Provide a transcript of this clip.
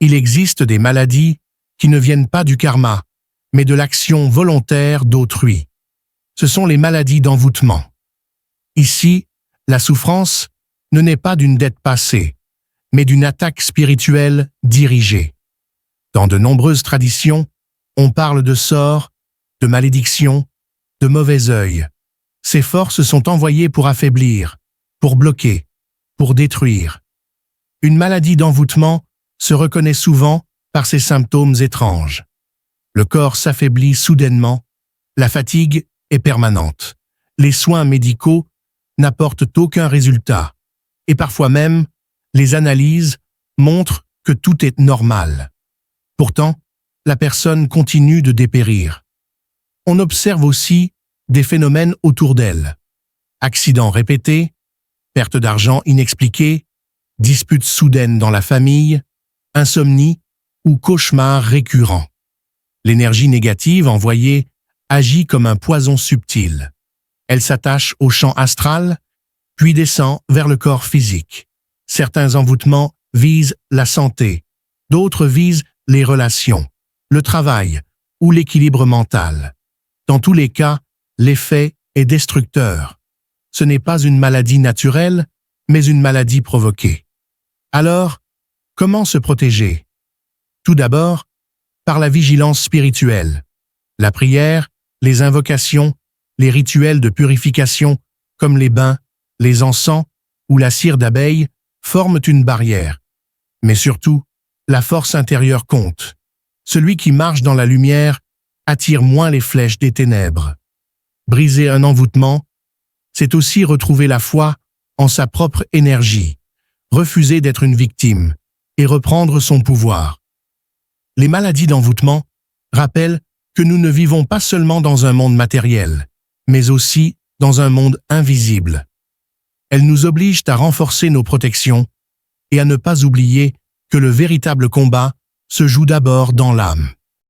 Il existe des maladies qui ne viennent pas du karma, mais de l'action volontaire d'autrui. Ce sont les maladies d'envoûtement. Ici, la souffrance ne naît pas d'une dette passée, mais d'une attaque spirituelle dirigée. Dans de nombreuses traditions, on parle de sort, de malédiction, de mauvais œil. Ces forces sont envoyées pour affaiblir, pour bloquer, pour détruire. Une maladie d'envoûtement se reconnaît souvent par ses symptômes étranges. Le corps s'affaiblit soudainement, la fatigue est permanente. Les soins médicaux n'apportent aucun résultat, et parfois même, les analyses montrent que tout est normal. Pourtant, la personne continue de dépérir. On observe aussi des phénomènes autour d'elle. Accidents répétés, perte d'argent inexpliquée, disputes soudaines dans la famille, insomnie ou cauchemars récurrents. L'énergie négative envoyée agit comme un poison subtil. Elle s'attache au champ astral, puis descend vers le corps physique. Certains envoûtements visent la santé, d'autres visent les relations, le travail ou l'équilibre mental. Dans tous les cas, l'effet est destructeur. Ce n'est pas une maladie naturelle, mais une maladie provoquée. Alors, comment se protéger? Tout d'abord, par la vigilance spirituelle. La prière, les invocations, les rituels de purification, comme les bains, les encens ou la cire d'abeille, forment une barrière. Mais surtout, la force intérieure compte. Celui qui marche dans la lumière attire moins les flèches des ténèbres. Briser un envoûtement, c'est aussi retrouver la foi en sa propre énergie, refuser d'être une victime et reprendre son pouvoir. Les maladies d'envoûtement rappellent que nous ne vivons pas seulement dans un monde matériel, mais aussi dans un monde invisible. Elles nous obligent à renforcer nos protections et à ne pas oublier que le véritable combat se joue d'abord dans l'âme.